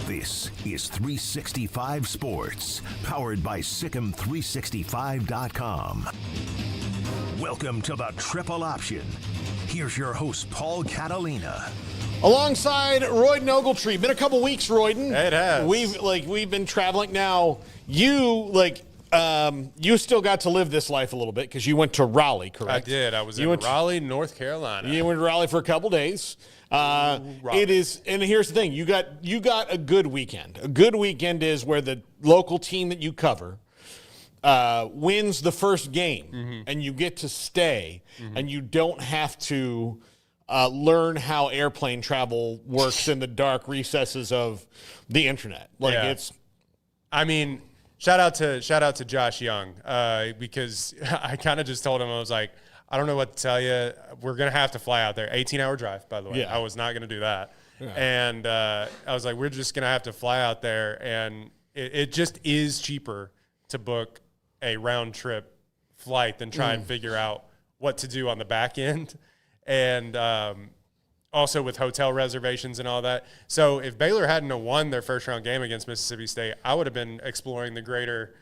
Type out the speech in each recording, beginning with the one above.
This is 365 Sports, powered by Sikkim365.com. Welcome to the Triple Option. Here's your host, Paul Catalina. Alongside Royden Ogletree. Been a couple weeks, Royden. It has. We've been traveling now. You still got to live this life a little bit because you went to Raleigh, correct? I did. I was in Raleigh, North Carolina. You went to Raleigh for a couple days. It is, and here's the thing: you got a good weekend. A good weekend is where the local team that you cover wins the first game, and you get to stay, and you don't have to learn how airplane travel works in the dark recesses of the internet. Shout out to Josh Young because I kind of just told him, I was like, I don't know what to tell you. We're going to have to fly out there. 18-hour drive, by the way. Yeah. I was not going to do that. Yeah. And I was like, we're just going to have to fly out there. And it just is cheaper to book a round-trip flight than try and figure out what to do on the back end. And also with hotel reservations and all that. So if Baylor hadn't have won their first-round game against Mississippi State, I would have been exploring the greater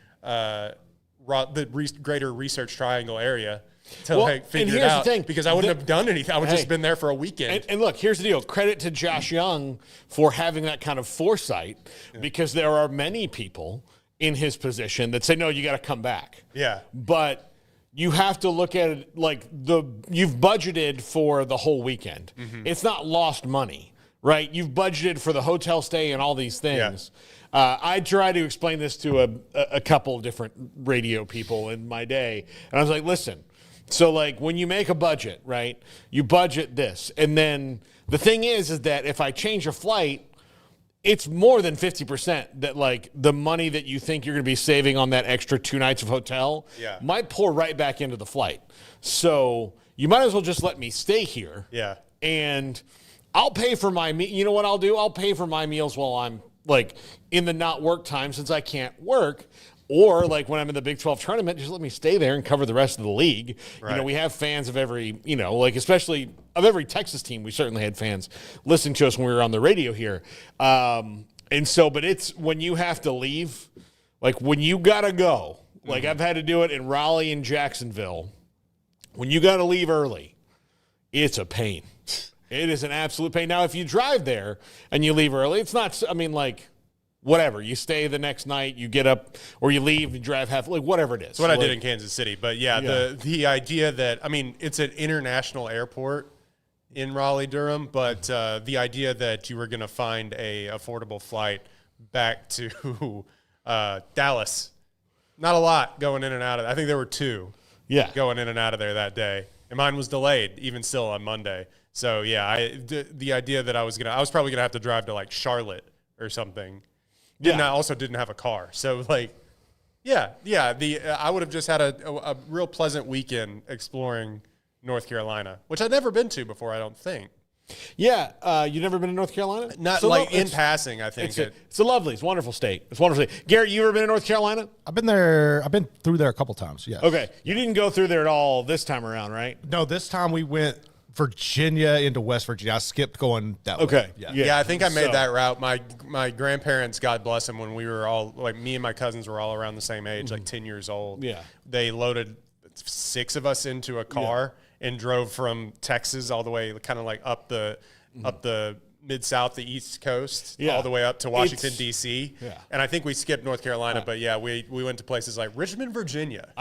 Research Triangle area to figure it out, because I wouldn't have done anything. I would have just been there for a weekend. And look, here's the deal. Credit to Josh Young for having that kind of foresight, because there are many people in his position that say, no, you got to come back. Yeah. But you have to look at it like you've budgeted for the whole weekend. It's not lost money, right? You've budgeted for the hotel stay and all these things. Yeah. I tried to explain this to a couple of different radio people in my day, and I was like, listen, so like when you make a budget, right, you budget this, and then the thing is that if I change a flight, it's more than 50% that like the money that you think you're going to be saving on that extra 2 nights of hotel might pour right back into the flight. So you might as well just let me stay here. Yeah. And I'll pay for my you know what I'll do? I'll pay for my meals while I'm like in the not work time, since I can't work. Or like when I'm in the Big 12 tournament, just let me stay there and cover the rest of the league. Right. You know, we have fans of every, especially of every Texas team. We certainly had fans listening to us when we were on the radio here. But it's when you have to leave, like when you got to go, like I've had to do it in Raleigh and Jacksonville. When you got to leave early, it's a pain. It is an absolute pain. Now, if you drive there and you leave early, it's not, whatever. You stay the next night, you get up, or you leave, you drive whatever it is. That's what I did in Kansas City. But, the idea that, it's an international airport in Raleigh-Durham, but the idea that you were going to find a affordable flight back to Dallas, not a lot going in and out of. I think there were 2 going in and out of there that day. And mine was delayed, even still on Monday. So, the idea that I was probably going to have to drive to, like, Charlotte or something. I also didn't have a car. So, I would have just had a real pleasant weekend exploring North Carolina, which I'd never been to before, I don't think. Yeah. You've never been to North Carolina? Not in passing, I think. It's a lovely, it's a wonderful state. It's a wonderful state. Garrett, you ever been to North Carolina? I've been there. I've been through there a couple times, yes. Okay. You didn't go through there at all this time around, right? No, this time we went Virginia into West Virginia. I skipped going that way. Okay. Yeah, I think I made that route. My grandparents, God bless them, when we were all, like me and my cousins were all around the same age, like 10 years old. Yeah. They loaded 6 of us into a car and drove from Texas all the way kind of like up the Mid-South, the East Coast, all the way up to Washington, D.C. Yeah. And I think we skipped North Carolina, but we went to places like Richmond, Virginia.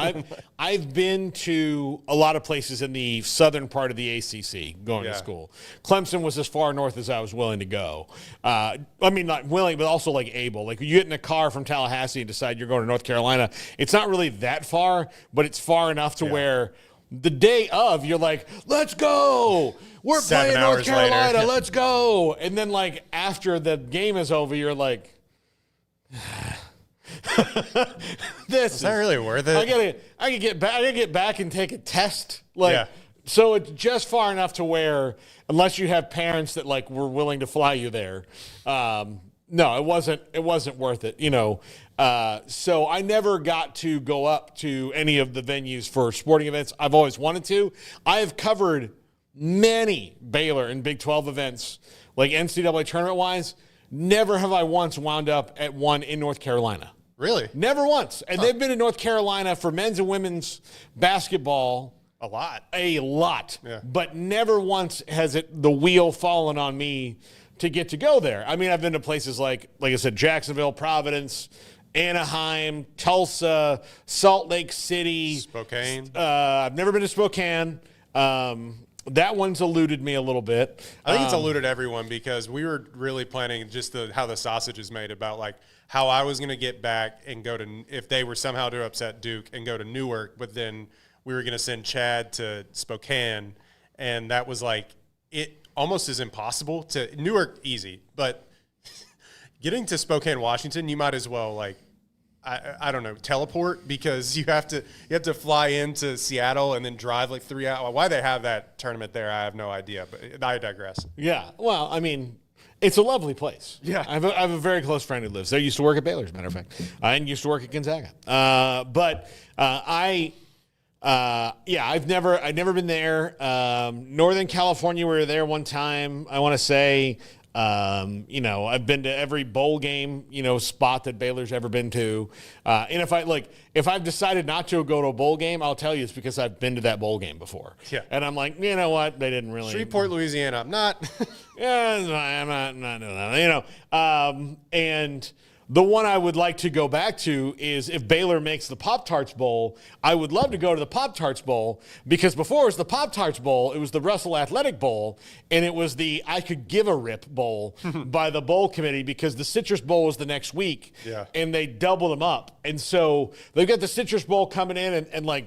I've been to a lot of places in the southern part of the ACC going to school. Clemson was as far north as I was willing to go. Not willing, but also like able. Like you get in a car from Tallahassee and decide you're going to North Carolina. It's not really that far, but it's far enough to where the day of, you're like, let's go. We're playing North Carolina. Later. Let's go. And then, like, after the game is over, you're like, this is not really worth it. I gotta get back and take a test. So it's just far enough to where, unless you have parents that like were willing to fly you there, no, it wasn't worth it. So I never got to go up to any of the venues for sporting events. I've always wanted to. I have covered many Baylor and Big 12 events, like NCAA tournament wise. never have I once wound up at one in North Carolina. Really? Never once. And they've been in North Carolina for men's and women's basketball. A lot. Yeah. But never once has the wheel fallen on me to get to go there. I mean, I've been to places like I said, Jacksonville, Providence, Anaheim, Tulsa, Salt Lake City. Spokane. I've never been to Spokane. That one's eluded me a little bit. I think it's eluded everyone because we were really planning just how the sausage is made about like how I was going to get back and go to, if they were somehow to upset Duke and go to Newark, but then we were going to send Chad to Spokane. And that was like, it almost is impossible to Newark easy, but getting to Spokane, Washington, you might as well like, I don't know, teleport because you have to fly into Seattle and then drive like 3 hours. Why they have that tournament there, I have no idea, but I digress. Yeah. Well, I mean, it's a lovely place. Yeah. I have a very close friend who lives there. Used to work at Baylor, as a matter of fact. And used to work at Gonzaga. I've never been there. Northern California, we were there one time. I want to say, I've been to every bowl game, spot that Baylor's ever been to. And if I've decided not to go to a bowl game, I'll tell you it's because I've been to that bowl game before. Yeah. And I'm like, you know what? They didn't really. Shreveport, Louisiana. I'm not. I'm not doing that, and the one I would like to go back to is if Baylor makes the Pop-Tarts Bowl, I would love to go to the Pop-Tarts Bowl because before it was the Pop-Tarts Bowl, it was the Russell Athletic Bowl, and it was the I Could Give a Rip Bowl by the bowl committee because the Citrus Bowl was the next week, and they doubled them up. And so they've got the Citrus Bowl coming in and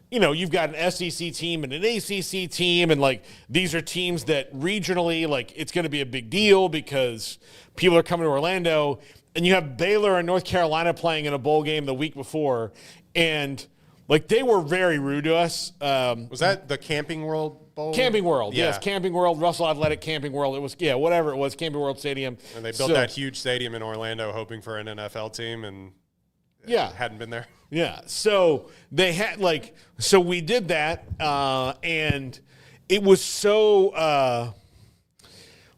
you've got an SEC team and an ACC team, and these are teams that regionally, it's going to be a big deal because people are coming to Orlando. And you have Baylor and North Carolina playing in a bowl game the week before, and they were very rude to us. Was that the Camping World Bowl? Camping World, yeah. Yes, Camping World, Russell Athletic Camping World. It was whatever it was, Camping World Stadium. And they built that huge stadium in Orlando, hoping for an NFL team, and hadn't been there. Yeah, so they had so we did that, and it was so.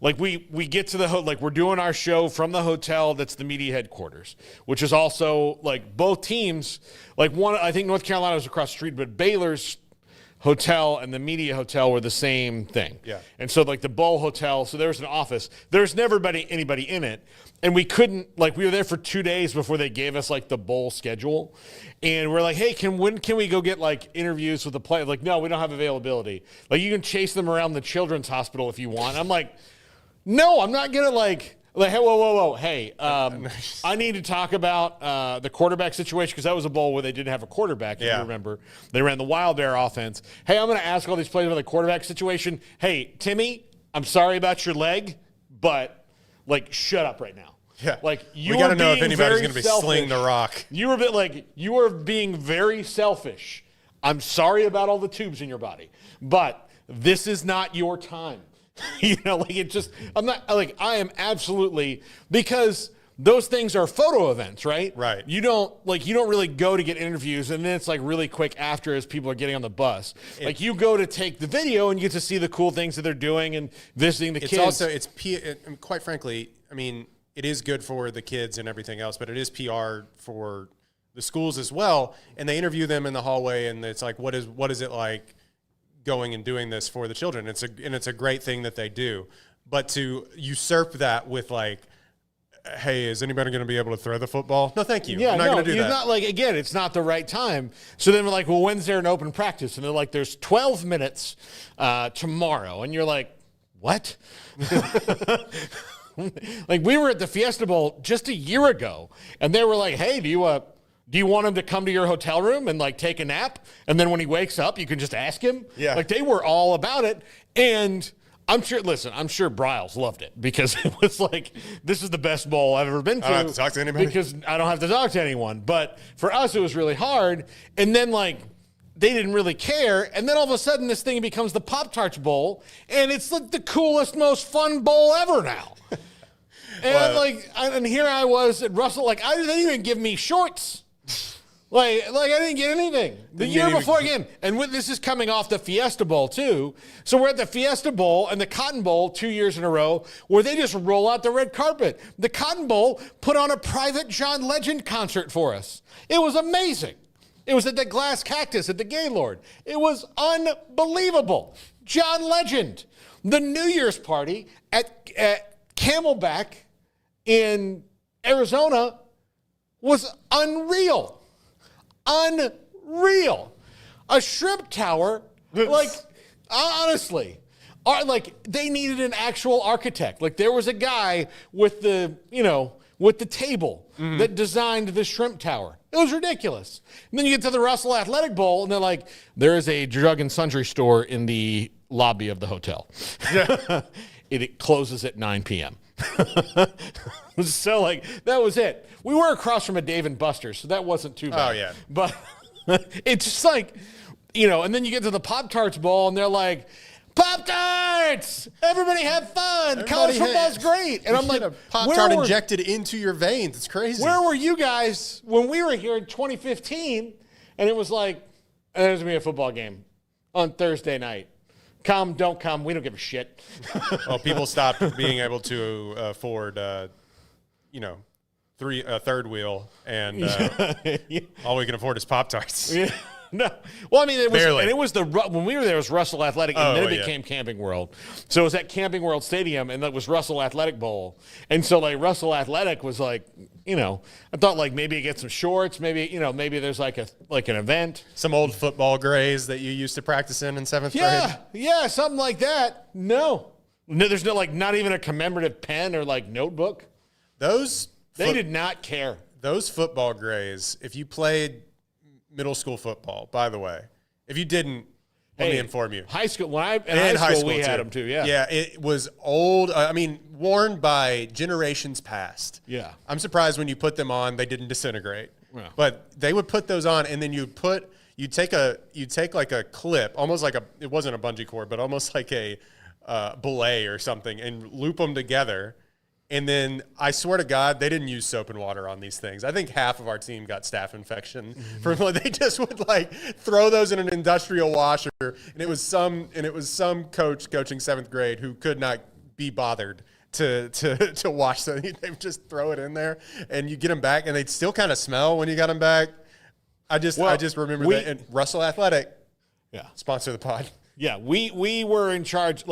We get to the we're doing our show from the hotel that's the media headquarters, which is also both teams. I think North Carolina was across the street, but Baylor's hotel and the media hotel were the same thing. Yeah. And so the Bowl Hotel, so there was an office. There's never anybody in it, and we couldn't we were there for 2 days before they gave us the bowl schedule, and we're like, hey, when can we go get interviews with the players? No, we don't have availability. You can chase them around the children's hospital if you want. I'm like. No, I'm not gonna hey, whoa. Hey, I need to talk about the quarterback situation because that was a bowl where they didn't have a quarterback. If you remember, they ran the Wild Air offense. Hey, I'm gonna ask all these players about the quarterback situation. Hey, Timmy, I'm sorry about your leg, but shut up right now. Yeah, we got to know if anybody's gonna be slinging the rock. You were you are being very selfish. I'm sorry about all the tubes in your body, but this is not your time. I am absolutely, because those things are photo events, right? Right. You don't really go to get interviews and then it's really quick after as people are getting on the bus. You go to take the video and you get to see the cool things that they're doing and visiting the kids. Quite frankly, I mean, it is good for the kids and everything else, but it is PR for the schools as well. And they interview them in the hallway and it's what is it like going and doing this for the children? It's a great thing that they do, but to usurp that with hey, is anybody going to be able to throw the football? No, thank you. Yeah, I'm not going to do that. Not again, it's not the right time. So then we're well, when's there an open practice? And they're there's 12 minutes tomorrow, and you're what? We were at the Fiesta Bowl just a year ago, and they were hey, do you want him to come to your hotel room and take a nap? And then when he wakes up, you can just ask him? Yeah. They were all about it. And I'm sure Bryles loved it because it was this is the best bowl I've ever been to. I don't have to talk to anybody. Because I don't have to talk to anyone. But for us, it was really hard. And then they didn't really care. And then all of a sudden this thing becomes the Pop-Tarts Bowl. And it's the coolest, most fun bowl ever now. And and here I was at Russell, they didn't even give me shorts. Like I didn't get anything the year before again. And this is coming off the Fiesta Bowl too. So we're at the Fiesta Bowl and the Cotton Bowl 2 years in a row where they just roll out the red carpet. The Cotton Bowl put on a private John Legend concert for us. It was amazing. It was at the Glass Cactus at the Gaylord. It was unbelievable. John Legend. The New Year's party at Camelback in Arizona was unreal. Unreal. A shrimp tower, like, honestly, they needed an actual architect. Like, there was a guy with the table that designed the shrimp tower. It was ridiculous. And then you get to the Russell Athletic Bowl, and they're like, there is a drug and sundry store in the lobby of the hotel. It closes at 9 p.m. So, that was it. We were across from a Dave & Buster's, so that wasn't too bad. Oh, yeah. But it's just and then you get to the Pop-Tarts Bowl, and they're like, Pop-Tarts! Everybody have fun! College football's great! And I'm like, a Pop-Tart injected into your veins. It's crazy. Where were you guys when we were here in 2015, and it was like, there's going to be a football game on Thursday night. Come, don't come. We don't give a shit. Well, people stopped being able to afford, third wheel, and all we can afford is Pop-Tarts. Yeah. No. Well, I mean, it was when we were there, it was Russell Athletic, and then it became Camping World. So it was at Camping World Stadium, and that was Russell Athletic Bowl. And so, Russell Athletic was I thought maybe you get some shorts, maybe there's an event. Some old football grays that you used to practice in 7th grade. Yeah, something like that. No, there's not even a commemorative pen or notebook. They did not care. Those football grays, if you played middle school football, by the way. If you didn't, let me inform you. High school, high school we had them too, yeah. Yeah, it was old. Worn by generations past. Yeah. I'm surprised when you put them on, they didn't disintegrate. Yeah. But they would put those on, and then you take a clip, almost it wasn't a bungee cord, but almost like a belay or something, and loop them together. And then I swear to God, they didn't use soap and water on these things. I think half of our team got staph infection from they just would throw those in an industrial washer. And it was some coach coaching 7th grade who could not be bothered to wash them. They would just throw it in there, and you get them back, and they'd still kind of smell when you got them back. I just remember that. And Russell Athletic, sponsor the pod. Yeah, we were in charge.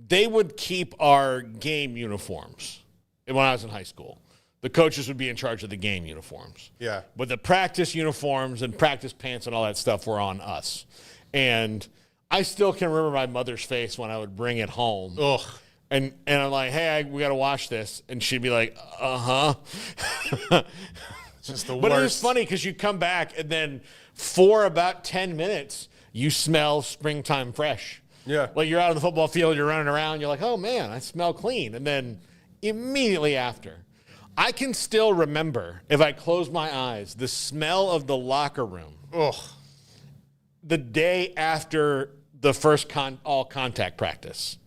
They would keep our game uniforms when I was in high school. The coaches would be in charge of the game uniforms. Yeah. But the practice uniforms and practice pants and all that stuff were on us. And I still can remember my mother's face when I would bring it home. Ugh. And I'm like, hey, we got to wash this. And she'd be like, uh-huh. Just the worst. But it was funny because you come back, and then for about 10 minutes, you smell springtime fresh. Yeah. You're out on the football field, you're running around, you're like, oh, man, I smell clean. And then immediately after, I can still remember, if I close my eyes, the smell of the locker room. Ugh. The day after the first all-contact practice.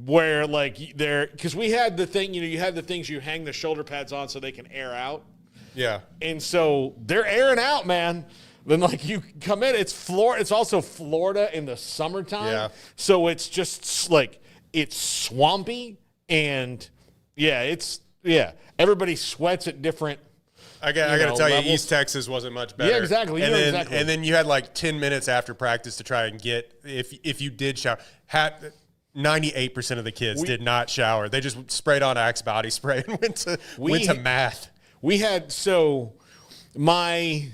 Where, because we had the thing, you had the things you hang the shoulder pads on so they can air out. Yeah. And so they're airing out, man. Then you come in, it's Florida. It's also Florida in the summertime. Yeah. So it's just it's swampy, and everybody sweats at different. I got to tell levels. you, East Texas wasn't much better. Yeah, exactly. And then you had 10 minutes after practice to try and get if you did shower. 98% of the kids did not shower. They just sprayed on Axe body spray and went to math. We had my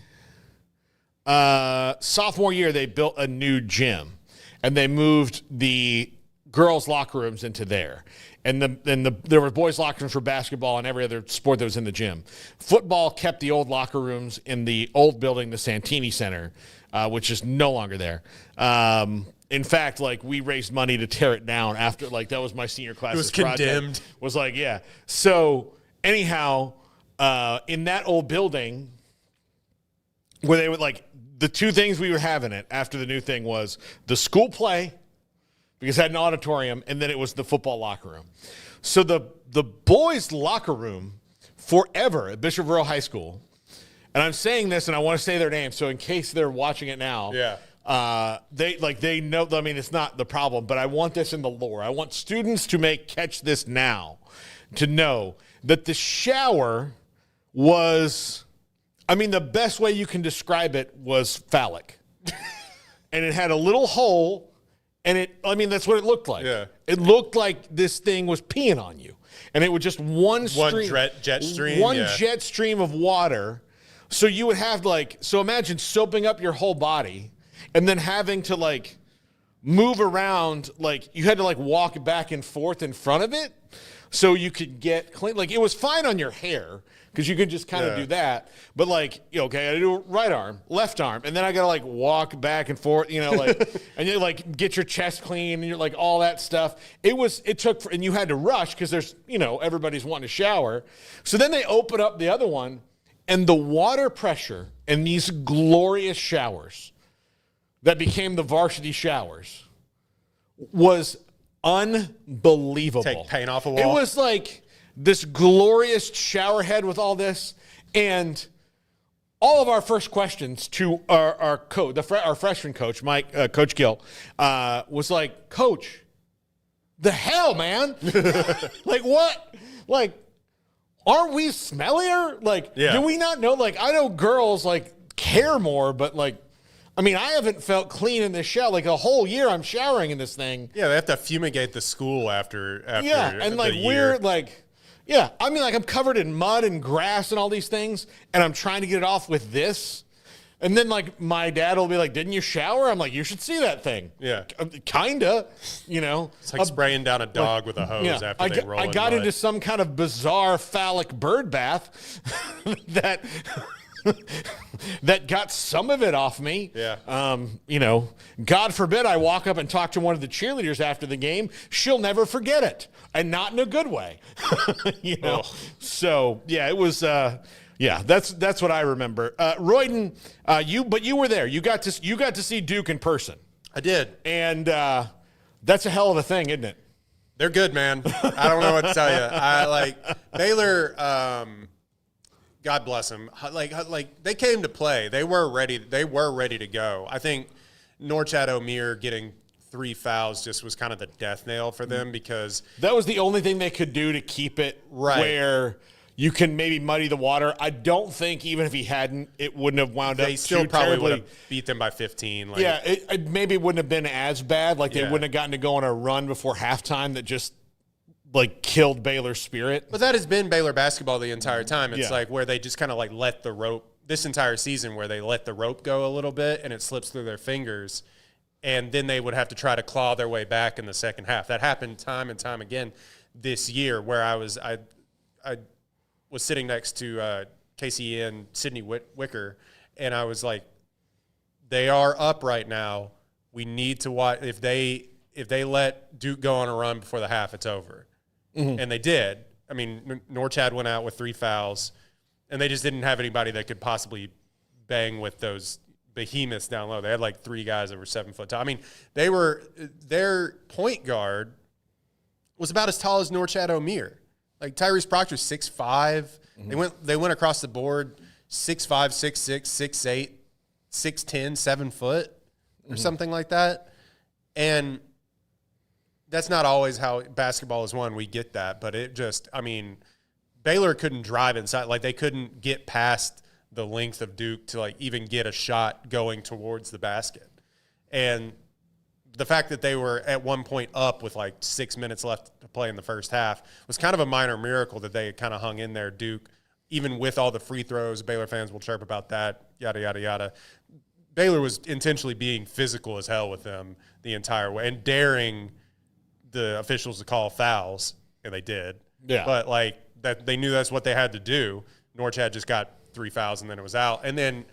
sophomore year, they built a new gym, and they moved the girls' locker rooms into there. And there were boys' locker rooms for basketball and every other sport that was in the gym. Football kept the old locker rooms in the old building, the Santini Center, which is no longer there. In fact, we raised money to tear it down after, that was my senior class. It was condemned. Was yeah. So anyhow, in that old building, where they would the two things we were having it after the new thing was the school play, because it had an auditorium, and then it was the football locker room. So the boys' locker room forever at Bishop High School, and I'm saying this, and I want to say their name, so in case they're watching it now, they know. I mean, it's not the problem, but I want this in the lore. I want students to catch this now, to know that the shower was, I mean, the best way you can describe it was phallic, and it had a little hole, and that's what it looked like. Yeah, it looked like this thing was peeing on you. And it was just one jet stream of water. So you would have so imagine soaping up your whole body and then having to move around. You had to walk back and forth in front of it so you could get clean. It was fine on your hair because you could just kind of do that. But okay, I do right arm, left arm. And then I got to walk back and forth, and you get your chest clean and you're all that stuff. And you had to rush because there's, everybody's wanting to shower. So then they open up the other one and the water pressure in these glorious showers that became the varsity showers was unbelievable. Take paint off a wall. It was this glorious shower head with all this, and all of our first questions to our coach, our freshman coach, Mike, Coach Gill, was Coach, the hell, man? What? Aren't we smellier? Do we not know? I know girls care more, but I mean, I haven't felt clean in this shower. A whole year I'm showering in this thing. Yeah, they have to fumigate the school after yeah, and we're yeah, I mean, I'm covered in mud and grass and all these things, and I'm trying to get it off with this. And then, my dad will be didn't you shower? I'm you should see that thing. Yeah. Kinda, It's spraying down a dog with a hose after they roll I got into some kind of bizarre phallic bird bath that got some of it off me. Yeah. God forbid I walk up and talk to one of the cheerleaders after the game. She'll never forget it, and not in a good way. So yeah, it was. That's what I remember. Royden, you were there. You got to see Duke in person. I did, and that's a hell of a thing, isn't it? They're good, man. I don't know what to tell you. I Baylor. God bless them. They came to play. They were ready. They were ready to go. I think Norchad O'Meara getting 3 fouls just was kind of the death nail for them because that was the only thing they could do to keep it where you can maybe muddy the water. I don't think even if he hadn't, it wouldn't have wound up. They still probably would have beat them by 15. It maybe wouldn't have been as bad. They wouldn't have gotten to go on a run before halftime that just killed Baylor's spirit. But that has been Baylor basketball the entire time. It's where they just kind of let the rope this entire season where they let the rope go a little bit and it slips through their fingers. And then they would have to try to claw their way back in the second half. That happened time and time again this year where I was sitting next to Casey and Sydney Wicker, and I was they are up right now. We need to watch. If they let Duke go on a run before the half, it's over. Mm-hmm. And they did. I mean, Norchad went out with 3 fouls, and they just didn't have anybody that could possibly bang with those behemoths down low. They had 3 guys that were 7 foot tall. I mean, their point guard was about as tall as Norchad O'Meara. Tyrese Proctor's 6'5". Mm-hmm. They went across the board 6'5", 6'6", 6'8", 6'10", 7 foot or something like that. And that's not always how basketball is won. We get that, but Baylor couldn't drive inside. They couldn't get past the length of Duke to even get a shot going towards the basket. And the fact that they were at one point up with 6 minutes left to play in the first half was kind of a minor miracle that they had kind of hung in there. Duke, even with all the free throws, Baylor fans will chirp about that, yada, yada, yada. Baylor was intentionally being physical as hell with them the entire way and daring the officials to call fouls, and they did. Yeah. But that they knew that's what they had to do. Norchad just got 3 fouls and then it was out. And then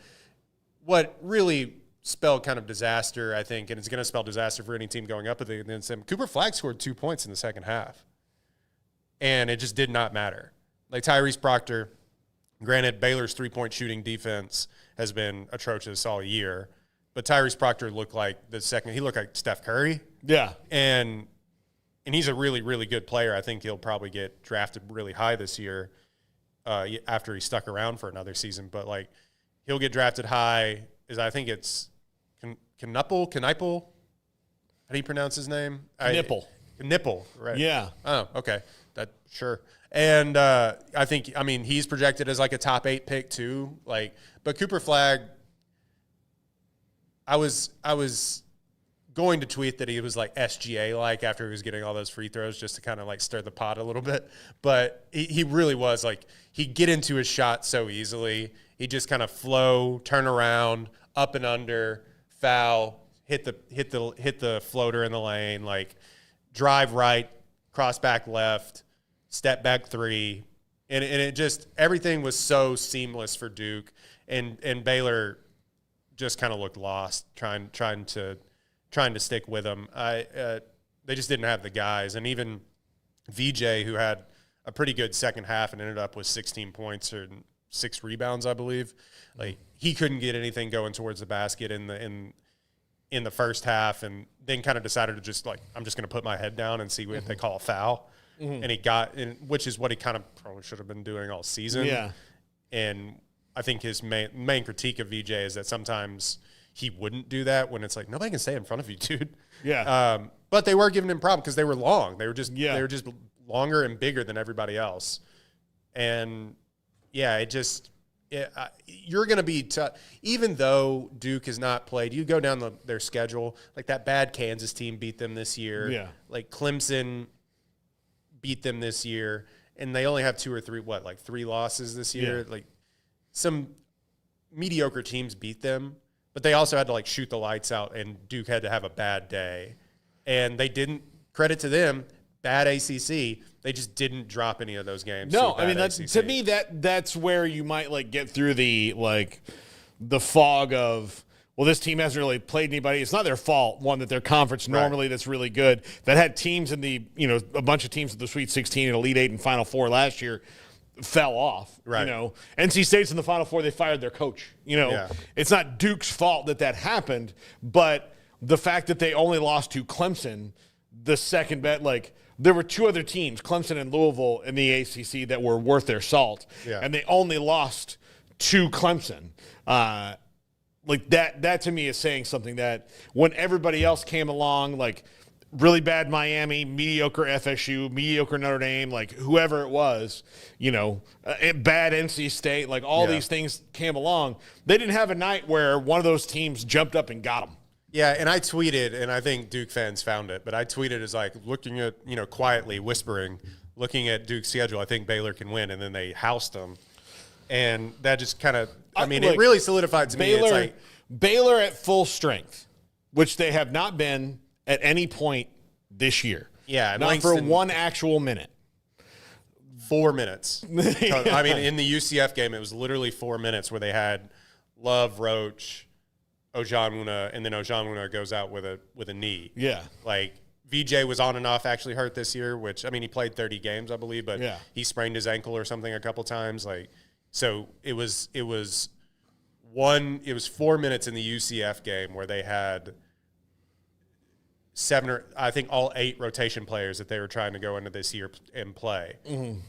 what really spelled kind of disaster, I think, and it's going to spell disaster for any team going up against them. Cooper Flagg scored 2 points in the second half, and it just did not matter. Tyrese Proctor, granted, Baylor's 3-point shooting defense has been atrocious all year, but Tyrese Proctor looked like he looked like Steph Curry. Yeah. And he's a really, really good player. I think he'll probably get drafted really high this year. after he stuck around for another season. But like he'll get drafted high. I think it's Knuppel. How do you pronounce his name? Nipple, right? Yeah. Oh, okay. Sure. And I mean, he's projected as like a top 8 pick too. Like, but Cooper Flagg, I was going to tweet that he was like SGA like after he was getting all those free throws just to kind of like stir the pot a little bit. But he really was like he'd get into his shot so easily. He just kind of flow, turn around, up and under, foul, hit the floater in the lane, like drive right, cross back left, step back 3. And it just everything was so seamless for Duke. And Baylor just kind of looked lost trying to stick with him. They just didn't have the guys. And even VJ, who had a pretty good second half and ended up with 16 points and 6 rebounds, I believe, like he couldn't get anything going towards the basket in the first half, and then kind of decided to just like, I'm just going to put my head down and see if they call a foul. And he got in, which is what he kind of probably should have been doing all season. Yeah. And I think his main critique of VJ is that sometimes he wouldn't do that when it's like nobody can stay in front of you, dude. Yeah. But they were giving him problems because they were long. They were just longer and bigger than everybody else. And yeah, you're going to be tough. Even though Duke has not played, you go down their schedule, like that bad Kansas team beat them this year. Yeah. Like Clemson beat them this year, and they only have 2 or 3 3 losses this year. Yeah. Like some mediocre teams beat them, but they also had to like shoot the lights out, and Duke had to have a bad day. And they didn't, credit to them, bad ACC. They just didn't drop any of those games. No, I mean, to me, that's where you might like get through the fog of, well, this team hasn't really played anybody. It's not their fault, one, that their conference normally that's really good, that had teams in the, a bunch of teams in the Sweet 16 and Elite 8 and Final Four last year fell off. Right. NC State's in the Final Four, they fired their coach. It's not Duke's fault that happened, but the fact that they only lost to Clemson, the second bet, like, there were 2 other teams, Clemson and Louisville, in the ACC that were worth their salt, and they only lost to Clemson. Like that to me is saying something, that when everybody else came along, like really bad Miami, mediocre FSU, mediocre Notre Dame, like whoever it was, bad NC State, like all these things came along, they didn't have a night where one of those teams jumped up and got them. Yeah, and I tweeted, and I think Duke fans found it, but I tweeted as like looking at, quietly whispering, looking at Duke's schedule, I think Baylor can win, and then they housed them. And that just kind of, it really solidified to me. It's like Baylor at full strength, which they have not been at any point this year. Yeah. Not for one actual minute. 4 minutes. I mean, in the UCF game, it was literally 4 minutes where they had Love, Roach, Ojanwuna, and then Ojanwuna goes out with a knee. Yeah. Like, VJ was on and off actually hurt this year, which, he played 30 games, I believe, but he sprained his ankle or something a couple times. Like, so it was 4 minutes in the UCF game where they had 7 or I think all 8 rotation players that they were trying to go into this year and play. Mm-hmm.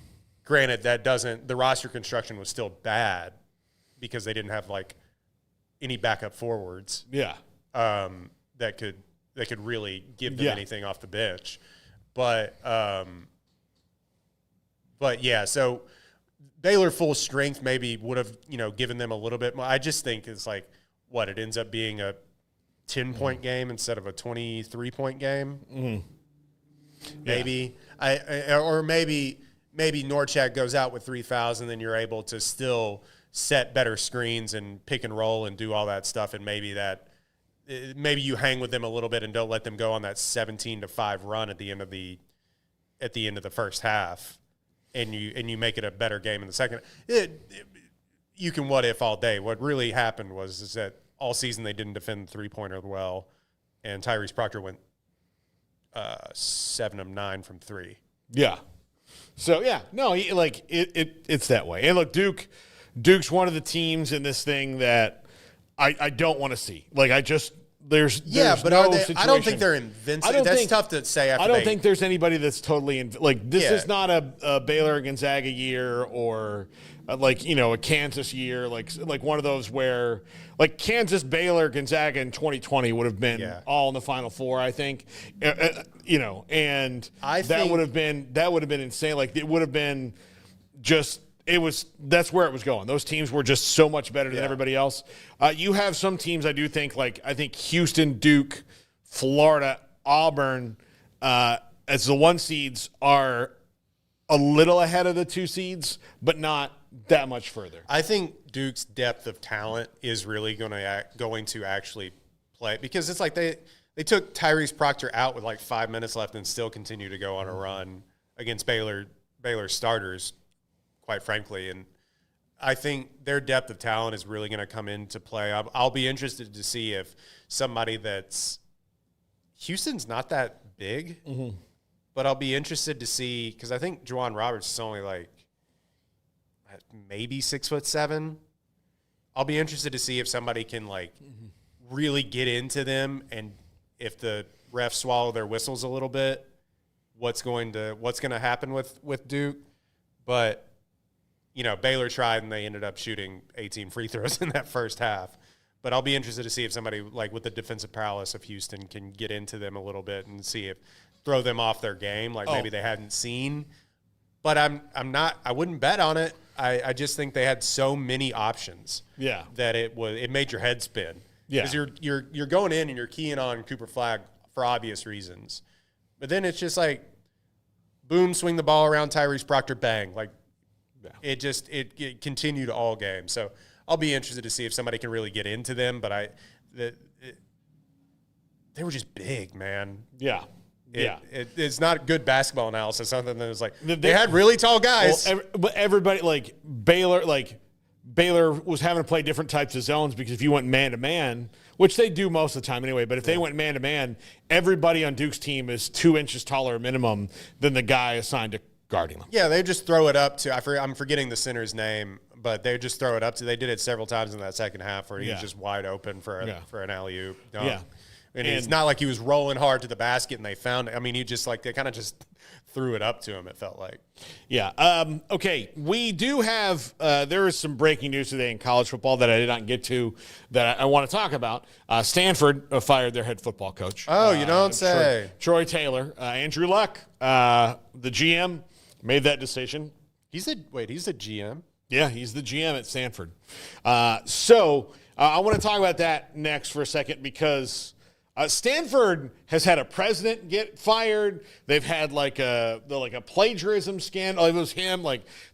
Granted, the roster construction was still bad because they didn't have like any backup forwards. Yeah. That could really give them anything off the bench. But yeah, so Baylor full strength maybe would have, given them a little bit more. I just think it's like, it ends up being a 10-point game instead of a 23-point game. Mm-hmm. Maybe. Or maybe Norchak goes out with 3 fouls, and then you're able to still set better screens and pick and roll and do all that stuff, and maybe you hang with them a little bit and don't let them go on that 17-5 run at the end of the first half, and you make it a better game in the second. You can what if all day. What really happened is that all season they didn't defend the 3-pointer well, and Tyrese Proctor went 7 of 9 from 3. Yeah. So it's that way. And look, Duke's one of the teams in this thing that I don't want to see. Like, there's but no are they? situation. I don't think they're invincible. That's tough to say. After I don't think there's anybody that's totally this is not a Baylor Gonzaga year or a Kansas year, like one of those where like Kansas, Baylor, Gonzaga in 2020 would have been all in the Final Four. I think, and that would have been insane. Like it would have been just. That's where it was going. Those teams were just so much better than everybody else. You have some teams I do think, I think Houston, Duke, Florida, Auburn, as the 1 seeds are a little ahead of the 2 seeds, but not that much further. I think Duke's depth of talent is really going to actually play, because it's like they took Tyrese Proctor out with 5 minutes left and still continue to go on a run against Baylor starters, quite frankly. And I think their depth of talent is really going to come into play. I'll be interested to see if somebody Houston's not that big, but I'll be interested to see, because I think Juwan Roberts is only maybe 6'7". I'll be interested to see if somebody can really get into them, and if the refs swallow their whistles a little bit, what's going to happen with Duke. But Baylor tried and they ended up shooting 18 free throws in that first half. But I'll be interested to see if somebody with the defensive prowess of Houston can get into them a little bit and throw them off their game, maybe they hadn't seen. But I wouldn't bet on it. I just think they had so many options. Yeah. That it made your head spin. Yeah. Because you're going in and you're keying on Cooper Flagg for obvious reasons. But then it's just boom, swing the ball around Tyrese Proctor, bang. It continued all game. So I'll be interested to see if somebody can really get into them. But they were just big, man. Yeah. It's not good basketball analysis. Something that was they had really tall guys. Well, but everybody Baylor was having to play different types of zones, because if you went man to man, which they do most of the time anyway, but if they went man to man, everybody on Duke's team is 2 inches taller minimum than the guy assigned to guarding them. Yeah, they just throw it up to. I'm forgetting the center's name, but they just throw it up to. They did it several times in that second half where he was just wide open for an alley-oop. Yeah. And it's not like he was rolling hard to the basket and they found it. I mean, he just they kind of just threw it up to him, it felt like. Yeah. Okay. We do have, there is some breaking news today in college football that I did not get to that I want to talk about. Stanford fired their head football coach. Oh, you don't say. Troy Taylor. Andrew Luck, the GM, made that decision. He's the GM? Yeah, he's the GM at Stanford. So I want to talk about that next for a second, because Stanford has had a president get fired. They've had a plagiarism scandal. It was him.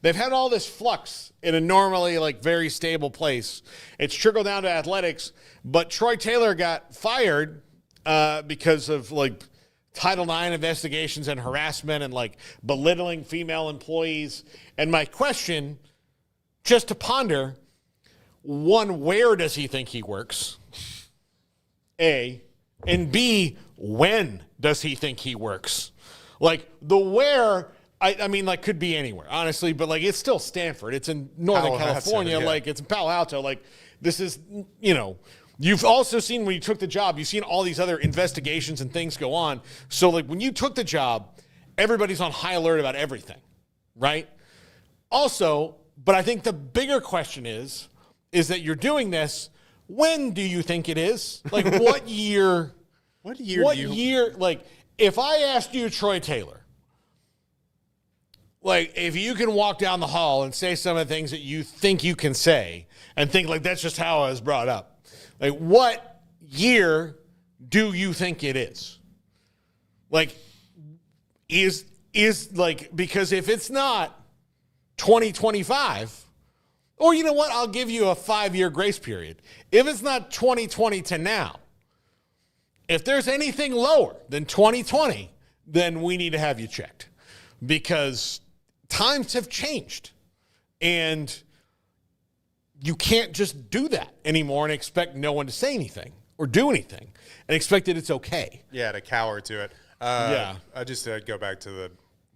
They've had all this flux in a normally very stable place. It's trickled down to athletics, but Troy Taylor got fired because of Title IX investigations and harassment and belittling female employees. And my question, just to ponder, one, where does he think he works? A. And B, when does he think he works? The where, I mean, could be anywhere, honestly, but it's still Stanford. It's in Northern California. Yeah. It's in Palo Alto. This is, you've also seen when you took the job, you've seen all these other investigations and things go on. So when you took the job, everybody's on high alert about everything, right? Also, but I think the bigger question is that you're doing this. When do you think it is? What year? What year? If I asked you, Troy Taylor, if you can walk down the hall and say some of the things that you think you can say and think that's just how I was brought up, what year do you think it is? Because if it's not 2025, or you know what? I'll give you a 5-year grace period. If it's not 2020 to now, if there's anything lower than 2020, then we need to have you checked, because times have changed and you can't just do that anymore and expect no one to say anything or do anything and expect that it's okay. Yeah, to cower to it. Yeah. I just go back to the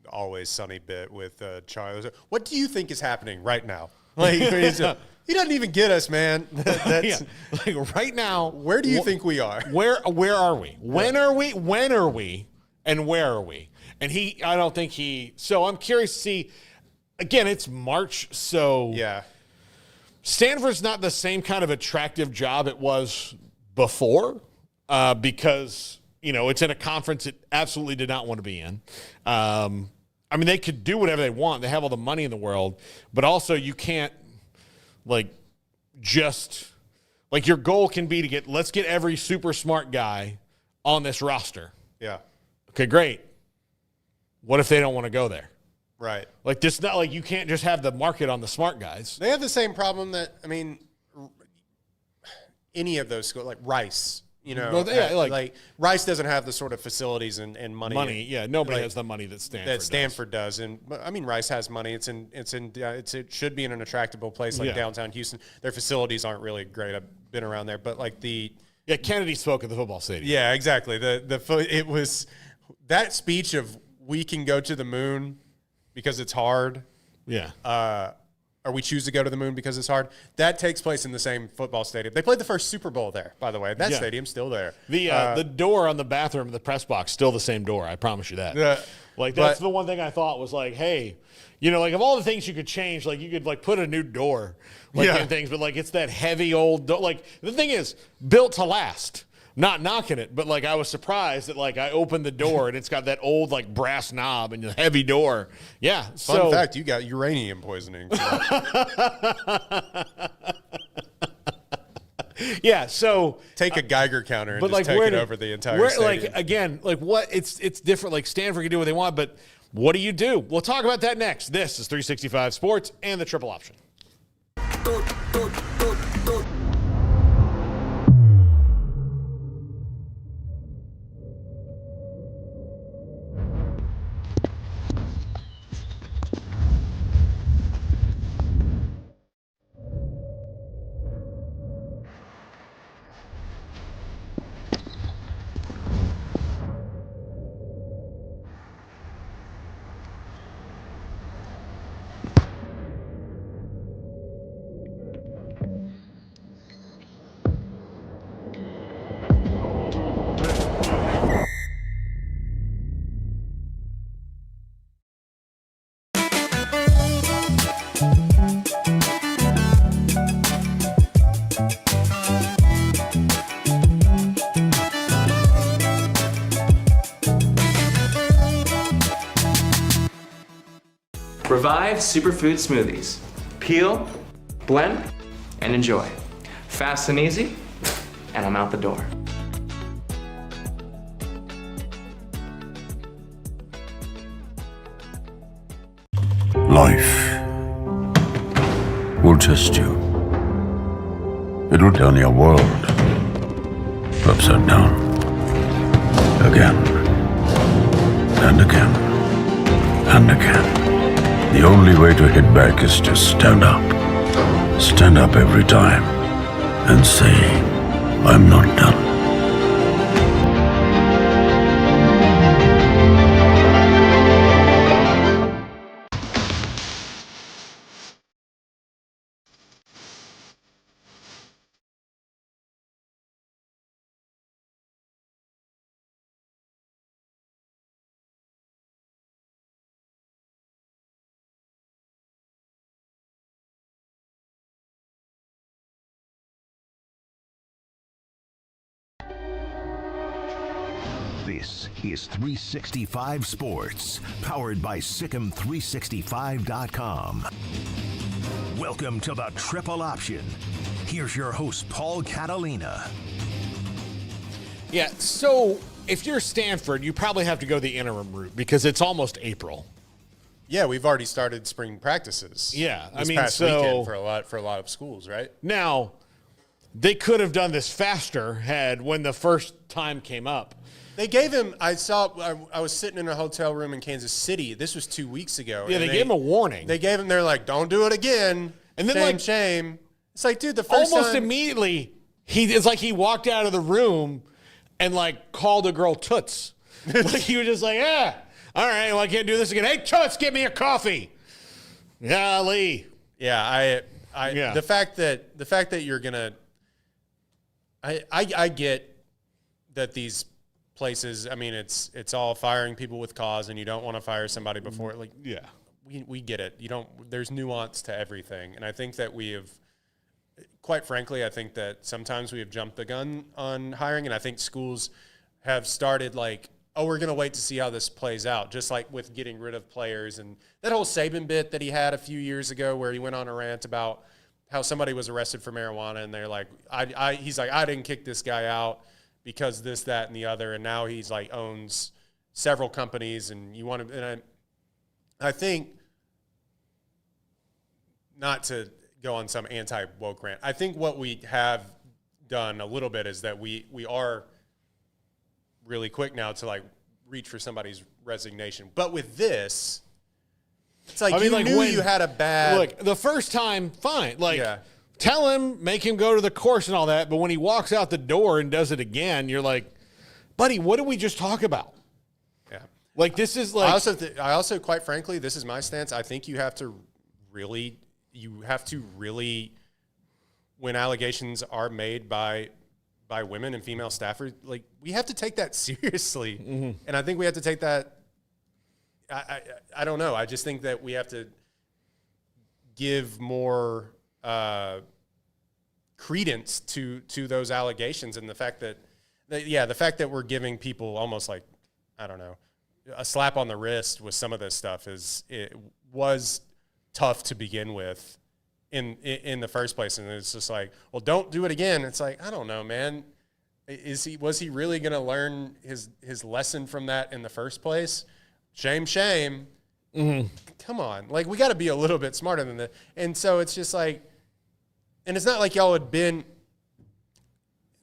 Always Sunny bit with Charlie. What do you think is happening right now? Like he doesn't even get us, man. That's, Like right now, where do you think we are? Where are we? When are we? When are we? And where are we? And I don't think so I'm curious to see, again, it's March. So Yeah. Stanford's not the same kind of attractive job it was before because, it's in a conference it absolutely did not want to be in. I mean, they could do whatever they want. They have all the money in the world, but also you can't your goal can be let's get every super smart guy on this roster. Yeah. Okay, great. What if they don't want to go there? Right. Like this, not like you can't just have the market on the smart guys. They have the same problem that, any of those schools, like Rice, Well, yeah, like Rice doesn't have the sort of facilities and money. Yeah, nobody has the money that Stanford does. And Rice has money. It should be in an attractable place like downtown Houston. Their facilities aren't really great. I've been around there, but Kennedy spoke at the football stadium. Yeah, exactly. It was that speech of we can go to the moon because it's hard. Yeah. Or we choose to go to the moon because it's hard. That takes place in the same football stadium. They played the first Super Bowl there, by the way. That stadium's still there. The door on the bathroom, the press box, still the same door. I promise you that. That's the one thing I thought was hey, of all the things you could change, you could put a new door, and things, but it's that heavy old door. The thing is built to last. Not knocking it, but I was surprised that I opened the door and it's got that old brass knob and the heavy door. Yeah. Fun fact, you got uranium poisoning. Yeah. So take a Geiger counter and just take it over the entire stadium. What it's different. Stanford can do what they want, but what do you do? We'll talk about that next. This is 365 Sports and the Triple Option. Revive Superfood Smoothies. Peel, blend, and enjoy. Fast and easy, and I'm out the door. Life will test you. It will turn your world upside down. Again, and again, and again. The only way to hit back is to stand up. Stand up every time and say, I'm not done. This is 365 Sports, powered by Sikkim365.com. Welcome to the Triple Option. Here's your host, Paul Catalina. Yeah, so if you're Stanford, you probably have to go the interim route because it's almost April. Yeah, we've already started spring practices. Yeah, this past weekend for a lot of schools, right? Now, they could have done this faster when the first time came up. They gave him. I was sitting in a hotel room in Kansas City. This was 2 weeks ago. Yeah, they gave him a warning. They gave him. They're like, "Don't do it again." And then, shame. It's like, dude, the first almost time, immediately, it's like he walked out of the room and called a girl Toots. He was just like, "Yeah, all right, well, I can't do this again. Hey, Toots, get me a coffee." Golly, Yeah, the fact that you're gonna, I get that these places. I mean, it's all firing people with cause, and you don't want to fire somebody before. Like, yeah, we get it. You don't. There's nuance to everything, and I think that we have. Quite frankly, I think that sometimes we have jumped the gun on hiring, and I think schools have started like, oh, we're going to wait to see how this plays out, just like with getting rid of players. And that whole Saban bit that he had a few years ago where he went on a rant about how somebody was arrested for marijuana, and they're like, he's like, I didn't kick this guy out because this, that, and the other, and now he's like owns several companies, and you want to, and I think, not to go on some anti-woke rant, I think what we have done a little bit is that we are really quick now to like reach for somebody's resignation. But with this, it's like, you knew you had a bad... Look, the first time, fine. Like, tell him, make him go to the course and all that, but when he walks out the door and does it again, you're like, buddy, what did we just talk about? Yeah. Like, this is like... I also, quite frankly, this is my stance. I think you have to really, when allegations are made by women and female staffers, like, we have to take that seriously. Mm-hmm. And I think we have to take that, I don't know. I just think that we have to give more credence to those allegations, and the fact that we're giving people almost like, I don't know, a slap on the wrist with some of this stuff was tough to begin with in the first place. And it's just like, well, don't do it again. It's like, I don't know, man. Was he really going to learn his lesson from that in the first place? Shame. Mm-hmm. Come on. Like, we got to be a little bit smarter than that. And so it's just like, and it's not like y'all had been,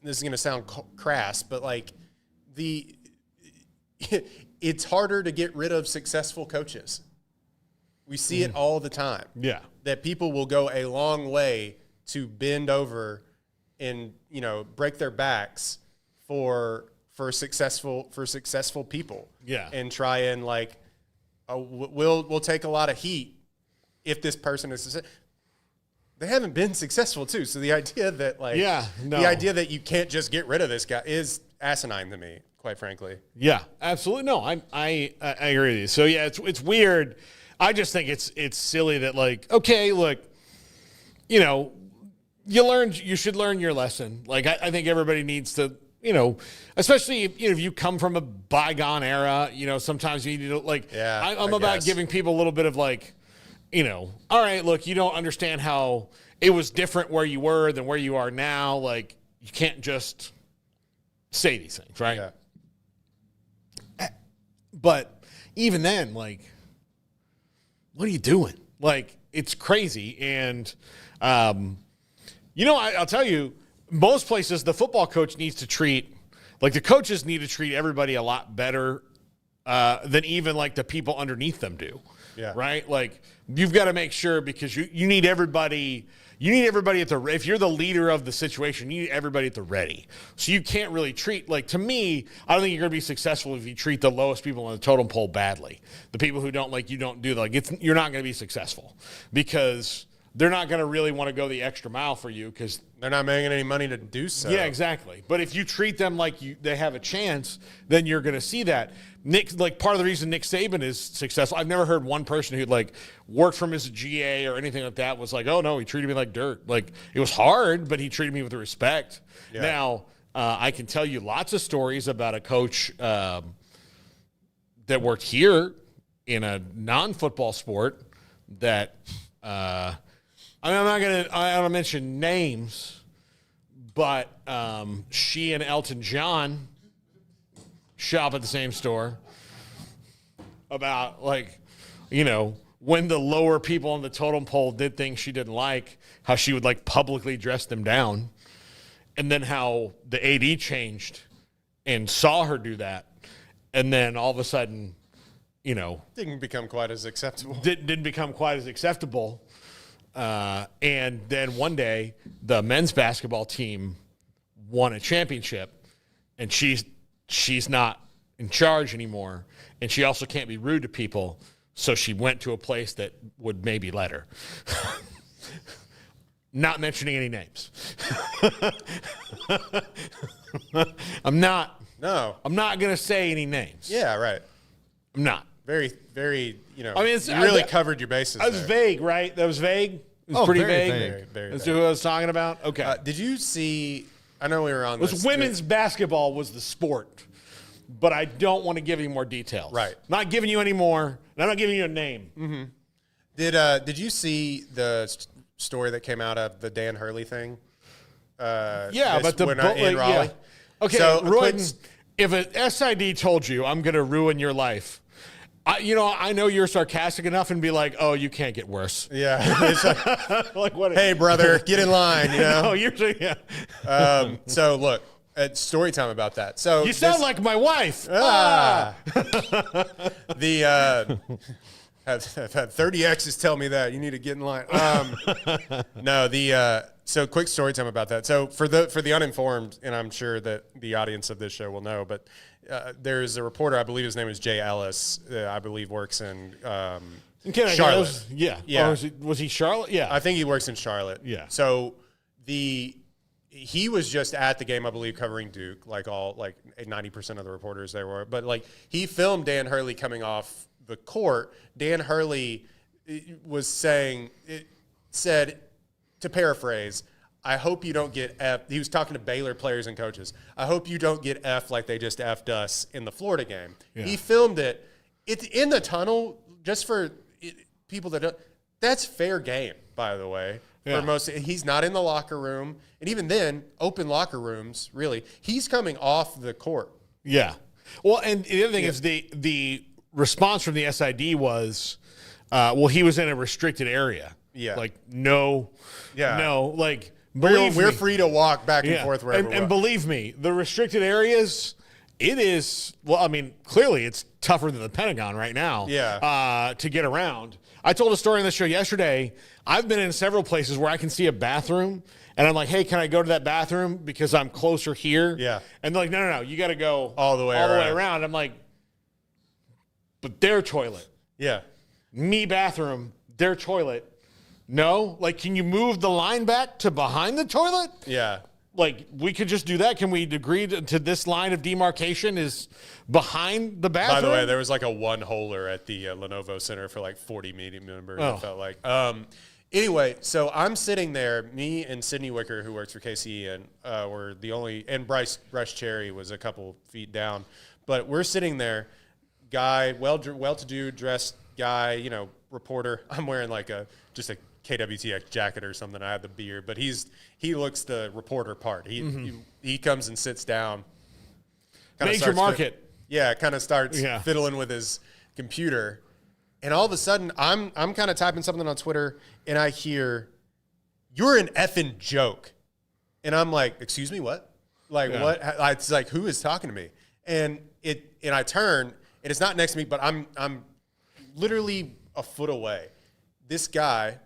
this is going to sound crass, but like it's harder to get rid of successful coaches. We see it all the time. Yeah. That people will go a long way to bend over and, break their backs for successful people. Yeah. And try and like, we'll take a lot of heat if this person is, they haven't been successful too. So the idea that the idea that you can't just get rid of this guy is asinine to me, quite frankly. Yeah, absolutely. No, I agree with you. So yeah, it's weird. I just think it's silly that, like, okay, look, you should learn your lesson. Like, I think everybody needs to, especially if you come from a bygone era, sometimes you need to, like, I'm about giving people a little bit of like, all right, look, you don't understand how it was different where you were than where you are now. Like, you can't just say these things, right? Yeah. But even then, like, what are you doing? Like, it's crazy. And, I'll tell you, most places the football coach needs to treat, like, the coaches need to treat everybody a lot better than even like the people underneath them do. Yeah. Right? Like, you've got to make sure, because you need everybody. You need everybody if you're the leader of the situation, you need everybody at the ready. So you can't really treat, like, to me, I don't think you're going to be successful if you treat the lowest people on the totem pole badly. The people who don't, like, you don't do, like, you're not going to be successful, because they're not going to really want to go the extra mile for you, because they're not making any money to do so. Yeah, exactly. But if you treat them like they have a chance, then you're going to see that. Part of the reason Nick Saban is successful, I've never heard one person who like worked from his GA or anything like that was like, oh no, he treated me like dirt. Like, it was hard, but he treated me with respect. Yeah. Now, I can tell you lots of stories about a coach that worked here in a non-football sport that I don't want to mention names, but she and Elton John shop at the same store, about, like, when the lower people on the totem pole did things she didn't like, how she would, like, publicly dress them down, and then how the AD changed and saw her do that, and then all of a sudden, didn't become quite as acceptable. Didn't become quite as acceptable. And then one day, the men's basketball team won a championship, and she's not in charge anymore, and she also can't be rude to people, so she went to a place that would maybe let her. Not mentioning any names. I'm not. No. I'm not going to say any names. Yeah, right. I'm not. Very, very, you I really covered your bases. I was vague, right? That was vague? It was pretty very vague. vague. Very, very That's vague. who I was talking about? Okay. Did you see, I know we were on it was this. women's basketball was the sport, but I don't want to give you more details. Right. Not giving you any more, and I'm not giving you a name. Mm-hmm. Did you see the story that came out of the Dan Hurley thing? But the in Raleigh. Yeah. Okay, So, Royden, if an SID told you I'm going to ruin your life, I know you're sarcastic enough and be like, "Oh, you can't get worse." Yeah. It's like, Like what? hey, brother, get in line. You know. No, you're yeah. So look, story time about that. So You sound like my wife. I've had 30 exes tell me that you need to get in line. So quick story time about that. So for the uninformed, and I'm sure that the audience of this show will know, but there's a reporter, I believe his name is Jay Ellis, I believe works in Charlotte. Yeah. Or was he Charlotte? Yeah. I think he works in Charlotte. Yeah. So he was just at the game, I believe, covering Duke, like 90% of the reporters there were. But like he filmed Dan Hurley coming off the court. Dan Hurley was said, to paraphrase, I hope you don't get F. He was talking to Baylor players and coaches. I hope you don't get F like they just F'd us in the Florida game. Yeah. He filmed it. It's in the tunnel, just for people that don't. That's fair game, by the way. Yeah. For most, he's not in the locker room. And even then, open locker rooms, really, he's coming off the court. Yeah. Well, and the other thing is the response from the SID was, he was in a restricted area. Yeah. Like, no. Yeah. No. Like, we're free to walk back and forth wherever we want. And believe me, the restricted areas, it is, clearly it's tougher than the Pentagon right now. Yeah. To get around. I told a story on the show yesterday. I've been in several places where I can see a bathroom, and I'm like, hey, can I go to that bathroom because I'm closer here? Yeah. And they're like, no, you got to go all the way around. I'm like, but their toilet. Yeah. Me bathroom, their toilet. No? Like, can you move the line back to behind the toilet? Yeah. Like, we could just do that. Can we agree to this line of demarcation is behind the bathroom? By the way, there was like a one-holer at the Lenovo Center for like 40 meeting members, it felt like. Anyway, so I'm sitting there, me and Sydney Wicker, who works for KCE, and were the only, and Bryce Cherry was a couple feet down. But we're sitting there, guy, well-to-do dressed guy, reporter. I'm wearing like just a KWTX jacket or something. I have the beard, but he looks the reporter part. He comes and sits down. Major market. Kind of starts fiddling with his computer. And all of a sudden, I'm kind of typing something on Twitter, and I hear, "You're an effing joke." And I'm like, "Excuse me, what?" Like, what? It's like, who is talking to me? And I turn, and it's not next to me, but I'm literally a foot away. This guy,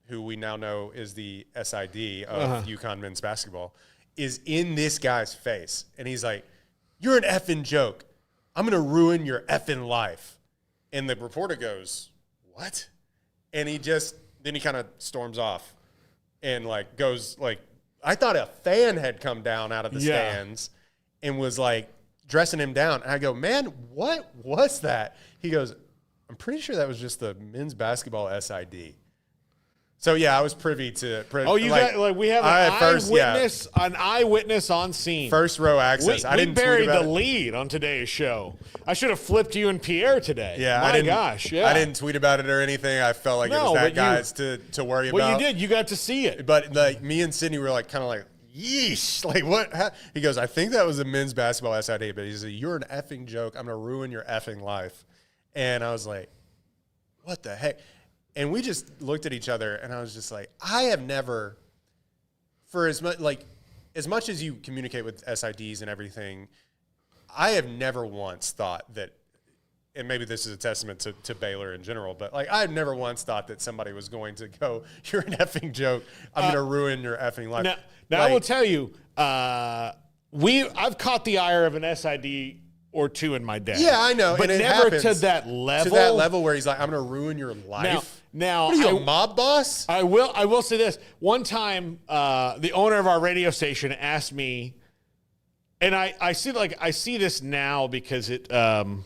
who we now know is the SID of UConn men's basketball, is in this guy's face. And he's like, "You're an effing joke. I'm going to ruin your effing life." And the reporter goes, "What?" And then he kind of storms off and like goes like, I thought a fan had come down out of the stands and was like dressing him down. And I go, "Man, what was that?" He goes, "I'm pretty sure that was just the men's basketball SID." So I was privy to. We have an eyewitness on scene. First row access. We buried the lead on today's show. I should have flipped you and Pierre today. Yeah, I didn't tweet about it or anything. I felt like it was that guy's to worry about. Well, you did. You got to see it. But like me and Sydney were like kind of like, yeesh. Like what? He goes, "I think that was a men's basketball SID." But he said, "You're an effing joke. I'm gonna ruin your effing life." And I was like, "What the heck?" And we just looked at each other, and I was just like, I have never, for as much as you communicate with SIDs and everything, I have never once thought that, and maybe this is a testament to Baylor in general, but like I've never once thought that somebody was going to go, "You're an effing joke. I'm going to ruin your effing life." Now I will tell you, I've caught the ire of an SID or two in my day. Yeah, I know. But and never happens to that level. To that level where he's like, I'm going to ruin your life. Now what are you, a mob boss? I will say this. One time, the owner of our radio station asked me, and I see this now because it's kind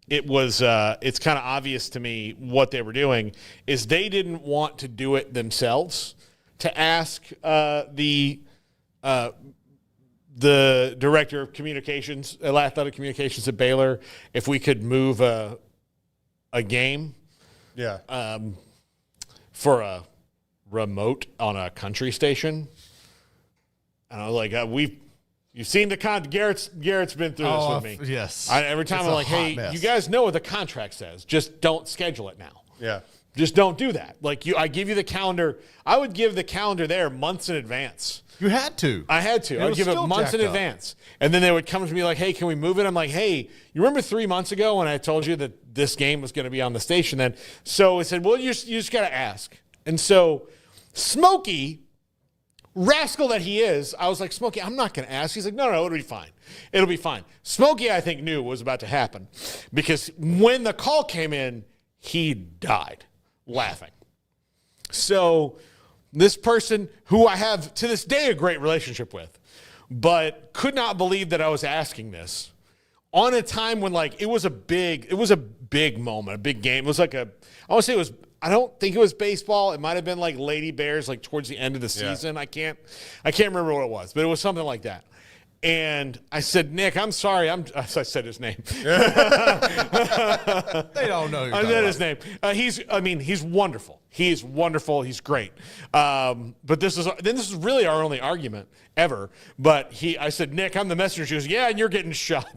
of obvious to me what they were doing is they didn't want to do it themselves, to ask the director of communications, athletic communications at Baylor, if we could move a game. Yeah. For a remote on a country station. And I was like, you've seen the Garrett's been through this with me. Yes. Every time It's I'm a like, hot hey, mess. you guys know what the contract says. Just don't schedule it now. Yeah. Just don't do that. Like I give you the calendar. I would give the calendar there months in advance. You had to. I had to. I'd give it months in advance. And then they would come to me like, hey, can we move it? I'm like, hey, you remember 3 months ago when I told you that this game was going to be on the station then? So I said, well, you just got to ask. And so Smokey, rascal that he is, I was like, Smokey, I'm not going to ask. He's like, no, it'll be fine. It'll be fine. Smokey, I think, knew what was about to happen because when the call came in, he died laughing. So this person who I have to this day a great relationship with, but could not believe that I was asking this on a time when like it was a big moment, a big game. It was like I don't think it was baseball. It might have been like Lady Bears, like towards the end of the season. Yeah. I can't remember what it was, but it was something like that. And I said, Nick, I'm sorry. I said his name. They don't know. I said his name. He's wonderful. He's wonderful. He's great. But this is really our only argument ever. But I said, Nick, I'm the messenger. She goes, yeah, and you're getting shot.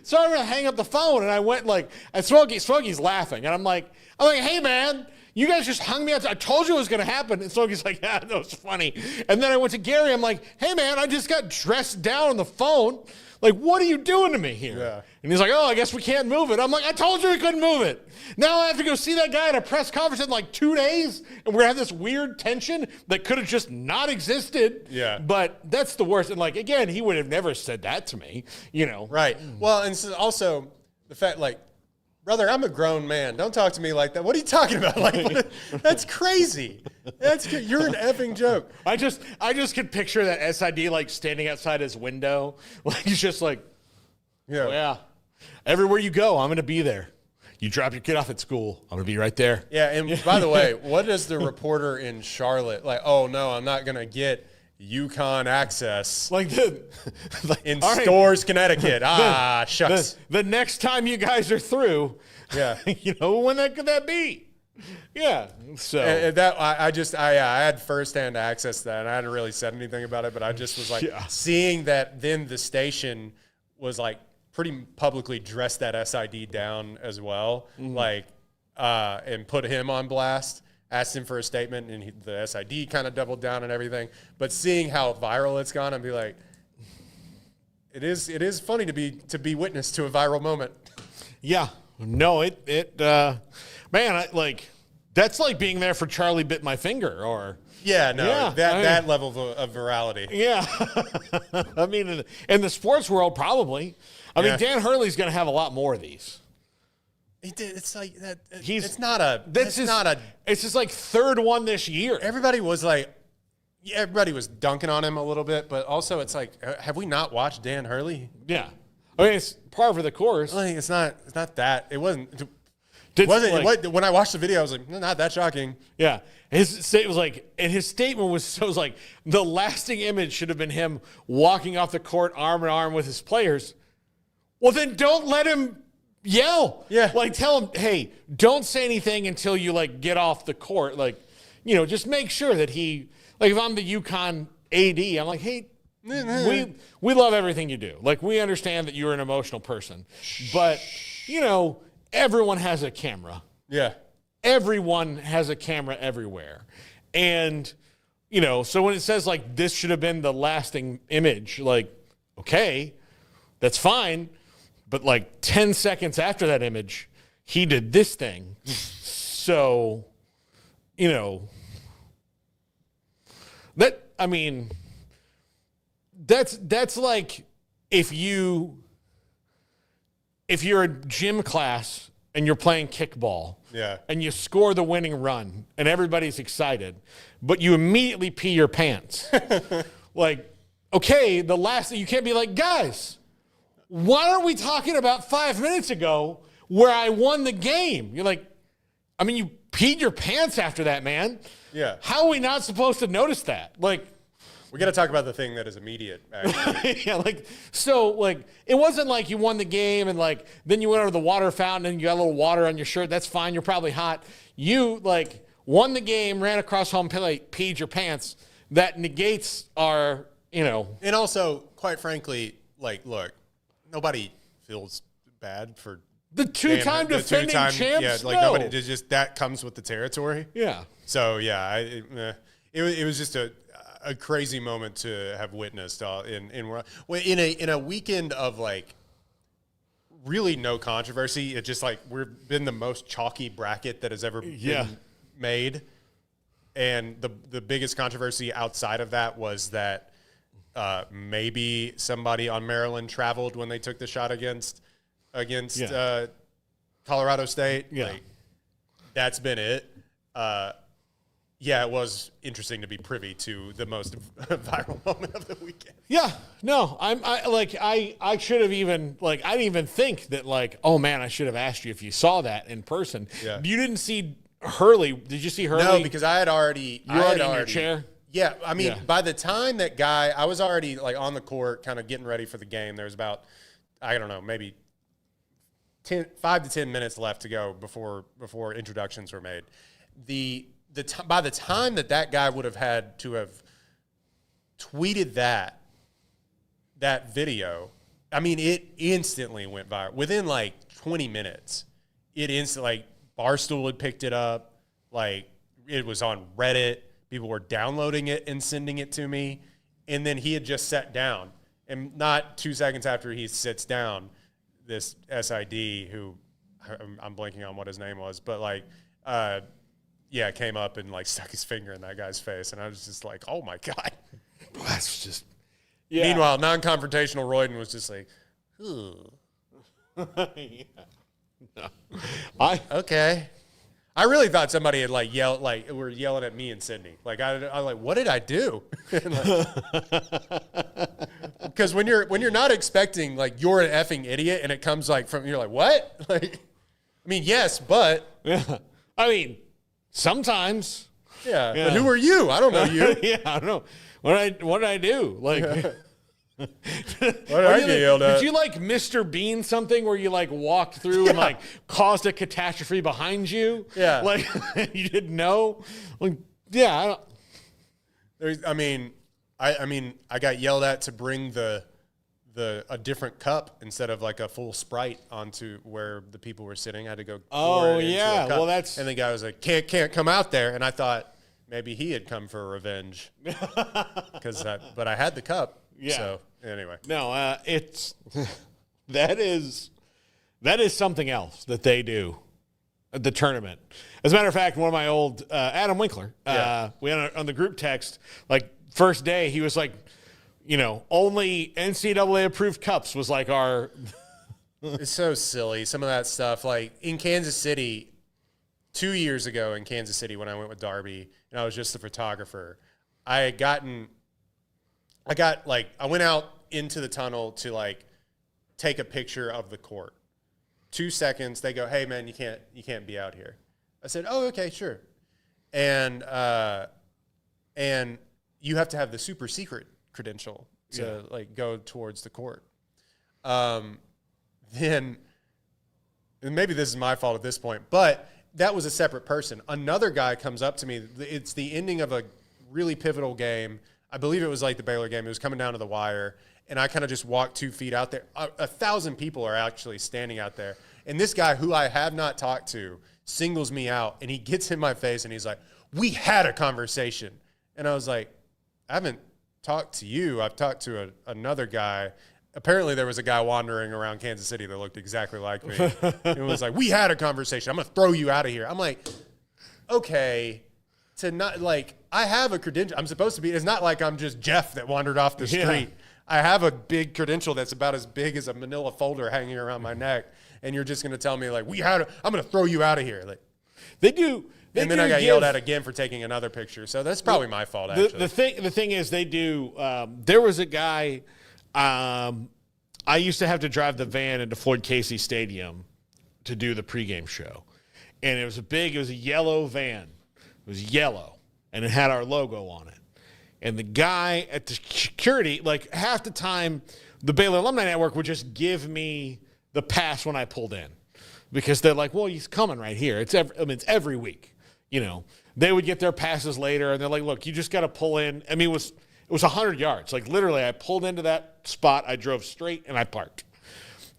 So I'm gonna hang up the phone, and I went like, and Smokey's laughing, and I'm like, hey man, you guys just hung me out. I told you it was gonna happen. And Smokey's like, yeah, that was funny. And then I went to Gary. I'm like, hey man, I just got dressed down on the phone. Like, what are you doing to me here? Yeah. And he's like, oh, I guess we can't move it. I'm like, I told you we couldn't move it. Now I have to go see that guy at a press conference in like 2 days, and we're gonna have this weird tension that could have just not existed. Yeah. But that's the worst. And like, again, he would have never said that to me, you know. Right. Well, and so also the fact, like, brother, I'm a grown man. Don't talk to me like that. What are you talking about? Like, that's crazy. You're an effing joke. I just could picture that SID like standing outside his window. Like he's just like, yeah. Everywhere you go, I'm gonna be there. You drop your kid off at school, I'm gonna be right there. Yeah, and by the way, what is the reporter in Charlotte like? Oh no, I'm not gonna get UConn access like in Stores, Connecticut. Shucks. The next time you guys are through, yeah, when could that be? Yeah. So and I had firsthand access to that, and I hadn't really said anything about it, but I just was like seeing that. Then the station was like pretty publicly dressed that SID down as well, like and put him on blast. Asked him for a statement, and the SID kind of doubled down and everything. But seeing how viral it's gone, I'd be like, it is funny to be witness to a viral moment. Yeah, no, that's like being there for Charlie Bit My Finger, or that level of virality. Yeah, I mean, in the sports world, probably. I mean, Dan Hurley's going to have a lot more of these. It's like that. It's his like third one this year. Everybody was dunking on him a little bit, but also it's like, have we not watched Dan Hurley? Yeah, I mean it's par for the course. Like, it's not that. It wasn't. When I watched the video, I was like, not that shocking. Yeah, his statement was like the lasting image should have been him walking off the court arm in arm with his players. Well, then don't let him yell. Yeah. Like tell him, hey, don't say anything until you like get off the court. Like, just make sure that he, like if I'm the UConn AD, I'm like, hey, we love everything you do. Like we understand that you're an emotional person. But, everyone has a camera. Yeah. Everyone has a camera everywhere. And, so when it says like this should have been the lasting image, like, okay, that's fine. But like 10 seconds after that image, he did this thing. So, that's like if you're a gym class and you're playing kickball, and you score the winning run, and everybody's excited, but you immediately pee your pants. Like, okay, the last thing, you can't be like, guys, why aren't we talking about 5 minutes ago where I won the game? You're like, I mean, you peed your pants after that, man. Yeah. How are we not supposed to notice that? Like, we got to talk about the thing that is immediate, actually. yeah, it wasn't like you won the game and like then you went under the water fountain and you got a little water on your shirt. That's fine. You're probably hot. You like won the game, ran across home plate, peed your pants. That negates our, And also, quite frankly, like, look, nobody feels bad for the two-time defending champs. Yeah, like nobody. It's just that comes with the territory. Yeah. So yeah, it was just a crazy moment to have witnessed in a weekend of like really no controversy. It just like we've been the most chalky bracket that has ever been made, and the biggest controversy outside of that was that maybe somebody on Maryland traveled when they took the shot against Colorado State. Yeah, like, that's been it. Yeah, it was interesting to be privy to the most viral moment of the weekend. Yeah, no, I should have even I didn't even think that oh man, I should have asked you if you saw that in person. Yeah. You didn't see Hurley. Did you see Hurley? No, because I had already. You were already in your chair. Yeah, I mean, by the time that guy, I was already like on the court, kind of getting ready for the game. There was about, I don't know, maybe 5 to 10 minutes left to go before introductions were made. By the time that guy would have had to have tweeted that video, I mean, it instantly went viral. Within like 20 minutes, Barstool had picked it up. Like, it was on Reddit. People were downloading it and sending it to me. And then he had just sat down. And not 2 seconds after he sits down, this SID, who I'm blanking on what his name was, but came up and like stuck his finger in that guy's face, and I was just like, "Oh my god!" That's just. Yeah. Meanwhile, non-confrontational Royden was just like, yeah. No. Okay. I really thought somebody had were yelling at me and Sydney. Like I like, what did I do? Because when you're not expecting like you're an effing idiot and it comes like from you're like what? Like, I mean, yes, but yeah. I mean, sometimes. Yeah. But who are you? I don't know you. Yeah, I don't know. What did I do? Like. What did I get yelled at? Did you like Mr. Bean something where you like walked through and like caused a catastrophe behind you? Yeah. Like you didn't know? Like, yeah. I mean, I got yelled at to bring a different cup instead of like a full Sprite onto where the people were sitting. I had to go. Oh yeah. Well, that's. And the guy was like, can't come out there. And I thought maybe he had come for revenge but I had the cup. Yeah. So anyway, no, it's that is something else that they do at the tournament. As a matter of fact, one of my old Adam Winkler, we had on the group text like first day he was like, only NCAA approved cups was like our. It's so silly. Some of that stuff like in Kansas City 2 years ago in Kansas City when I went with Darby and I was just the photographer. I went out into the tunnel to like take a picture of the court. 2 seconds, they go, "Hey man, you can't be out here." I said, "Oh, okay, sure." And you have to have the super secret credential to like go towards the court. Then and maybe this is my fault at this point, but that was a separate person. Another guy comes up to me. It's the ending of a really pivotal game. I believe it was like the Baylor game. It was coming down to the wire, and I kind of just walked 2 feet out there. 1,000 people are actually standing out there. And this guy, who I have not talked to, singles me out, and he gets in my face, and he's like, "We had a conversation." And I was like, "I haven't talked to you. I've talked to another guy." Apparently, there was a guy wandering around Kansas City that looked exactly like me. It was like, "We had a conversation. I'm going to throw you out of here." I'm like, okay. To not like I have a credential. I'm supposed to be. It's not like I'm just Jeff that wandered off the street. I have a big credential that's about as big as a manila folder hanging around my neck, and you're just going to tell me, like, I'm going to throw you out of here. Like, They do. And then I got yelled at again for taking another picture. So that's probably my fault, actually. The thing is, they do. There was a guy. I used to have to drive the van into Floyd Casey Stadium to do the pregame show, and it was a yellow van. It was yellow, and it had our logo on it. And the guy at the security, like half the time, the Baylor Alumni Network would just give me the pass when I pulled in, because they're like, well, he's coming right here. It's every week. You know, they would get their passes later, and they're like, look, you just got to pull in. I mean, it was 100 yards. Like, literally, I pulled into that spot, I drove straight, and I parked.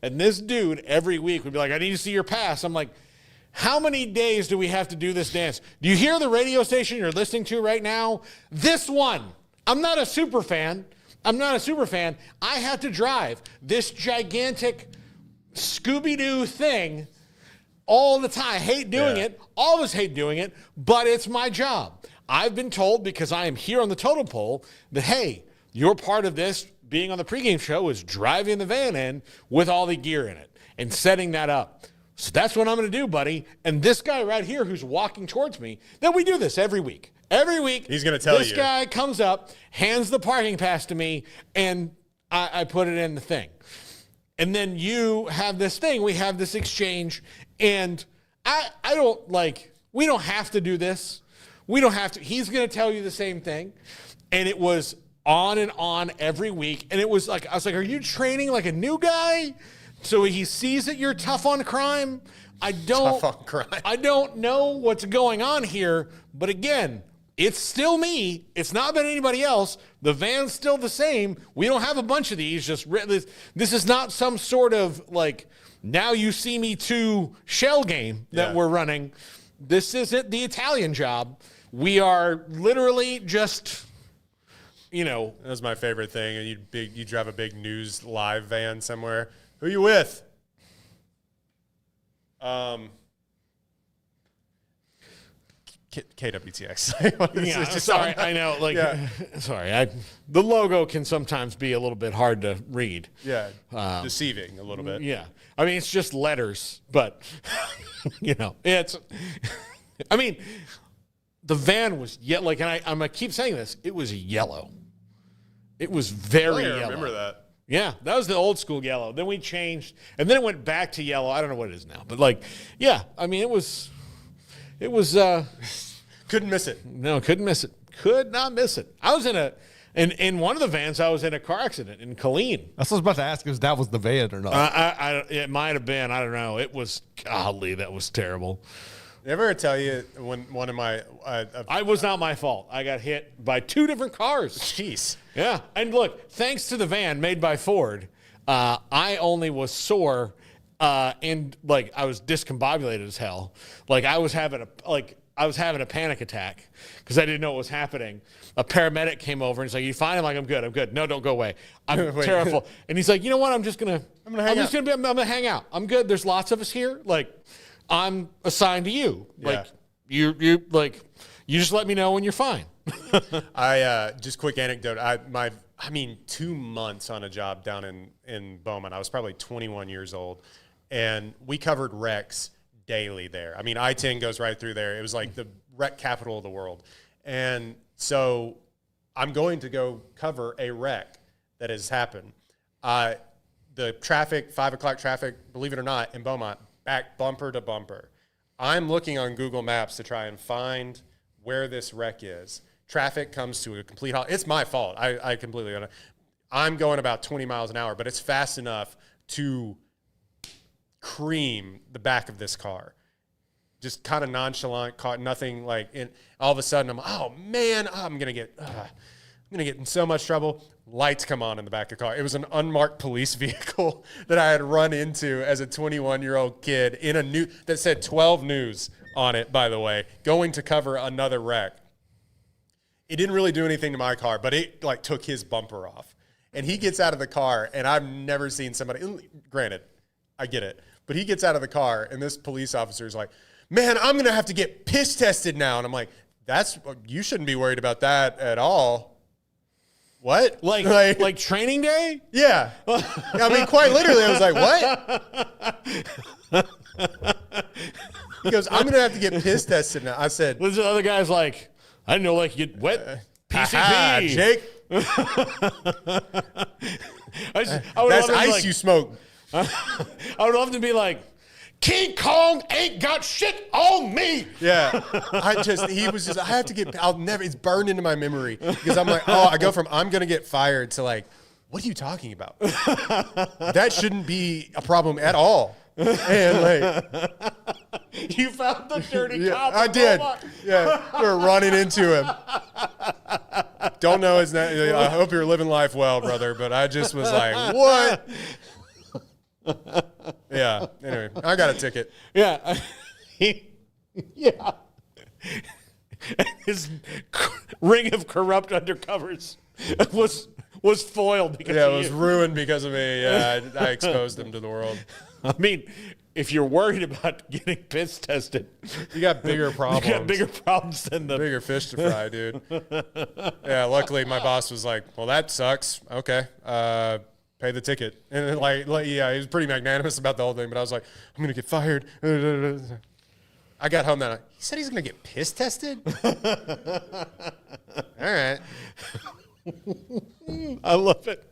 And this dude every week would be like, I need to see your pass. I'm like, how many days do we have to do this dance? Do you hear the radio station you're listening to right now? This one. I'm not a super fan. I have to drive this gigantic Scooby-Doo thing all the time. I hate doing it. Always hate doing it, but it's my job. I've been told, because I am here on the totem pole, that, hey, you're part of this being on the pregame show is driving the van in with all the gear in it and setting that up. So that's what I'm going to do, buddy. And this guy right here who's walking towards me, then we do this every week. Every week, he's going to tell this guy comes up, hands the parking pass to me, and I put it in the thing. And then you have this thing. We have this exchange. And I don't we don't have to do this. We don't have to. He's going to tell you the same thing. And it was on and on every week. And it was like, I was like, are you training like a new guy? So he sees that you're tough on crime. I don't know what's going on here. But again, it's still me. It's not been anybody else. The van's still the same. We don't have a bunch of these. This is not some sort of like, now you see me too shell game that we're running. This isn't the Italian job. We are literally just, That was my favorite thing. And you drive a big news live van somewhere. Who are you with? KWTX. Sorry, I know. Sorry. The logo can sometimes be a little bit hard to read. Yeah, deceiving a little bit. Yeah, I mean it's just letters, but it's. I mean, the van was and I'm gonna keep saying this. It was yellow. It was very yellow. I remember that. Yeah, that was the old school yellow. Then we changed, and then it went back to yellow. I don't know what it is now, but I mean, it was. Couldn't miss it. No, couldn't miss it. Could not miss it. I was in one of the vans. I was in a car accident in Colleen. That's what I was about to ask if that was the van or not. It might have been. I don't know. It was, golly, that was terrible. Ever tell you when one of my... I was not my fault. I got hit by 2 different cars. Jeez. Yeah. And look, thanks to the van made by Ford, I only was sore and I was discombobulated as hell. I was having a panic attack because I didn't know what was happening. A paramedic came over and he's like, "You fine?" I'm like, "I'm good. I'm good." "No, don't go away. I'm terrible." And he's like, "You know what? I'm gonna hang out. I'm good. There's lots of us here. I'm assigned to you. Yeah. You just let me know when you're fine." I just quick anecdote. 2 months on a job down in Bowman. I was probably 21 years old, and we covered wrecks daily there. I mean, I-10 goes right through there. It was like the wreck capital of the world. And so I'm going to go cover a wreck that has happened. The traffic, 5 o'clock traffic, believe it or not, in Beaumont, back bumper to bumper. I'm looking on Google Maps to try and find where this wreck is. Traffic comes to a complete halt. It's my fault. I completely own it. I'm going about 20 miles an hour, but it's fast enough to cream the back of this car. Just kind of nonchalant, caught nothing all of a sudden I'm gonna get in so much trouble. Lights come on in the back of the car. It was an unmarked police vehicle that I had run into as a 21-year-old kid in that said 12 News on it, by the way, going to cover another wreck. It didn't really do anything to my car, but it took his bumper off. And he gets out of the car, and I've never seen somebody, granted, I get it, but he gets out of the car, and this police officer is like, "Man, I'm going to have to get piss tested now." And I'm like, you shouldn't be worried about that at all. what? Like training day? Yeah. I mean, quite literally, I was like, what? He goes, I'm going to have to get piss tested now. I said. The other guy's like, I didn't know like you get wet PCP. Jake. That's ice you smoke. I would love to be like, King Kong ain't got shit on me. Yeah. I have to get, it's burned into my memory because I'm like, I go from I'm going to get fired to like, what are you talking about? That shouldn't be a problem at all. And like, you found the dirty cop. I did. Yeah. We're running into him. Don't know his name. I hope you're living life well, brother. But I just was like, what? Yeah. Anyway, I got a ticket. Yeah. Yeah. His ring of corrupt undercovers was foiled because it was ruined because of me. Yeah, I exposed him to the world. I mean, if you're worried about getting piss tested, you got bigger problems. You got bigger problems than the bigger fish to fry, dude. Yeah, luckily my boss was like, "Well, that sucks. Okay, pay the ticket." And yeah, he was pretty magnanimous about the whole thing. But I was like, "I'm gonna get fired." I got home that night. He said he's gonna get piss tested. All right. I love it.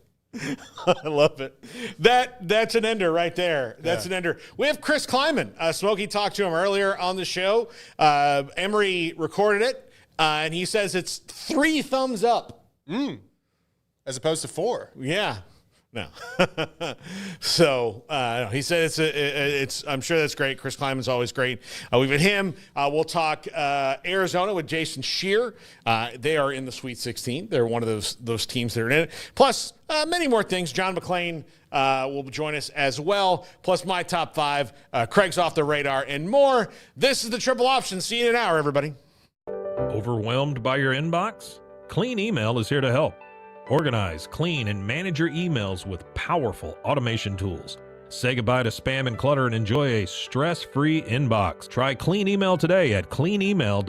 I love it. That's an ender right there. That's an ender. We have Chris Kleiman. Smokey talked to him earlier on the show. Emery recorded it, and he says it's 3 thumbs up. As opposed to 4. Yeah. No. So he said it's. I'm sure that's great. Chris Kleiman's always great. We've had him. We'll talk Arizona with Jason Shear. They are in the Sweet 16. They're one of those teams that are in it. Plus many more things. John McClain will join us as well. Plus my top 5. Craig's off the radar and more. This is the Triple Option. See you in an hour, everybody. Overwhelmed by your inbox? Clean Email is here to help. Organize, clean, and manage your emails with powerful automation tools. Say goodbye to spam and clutter and enjoy a stress-free inbox. Try Clean Email today at cleanemail.com.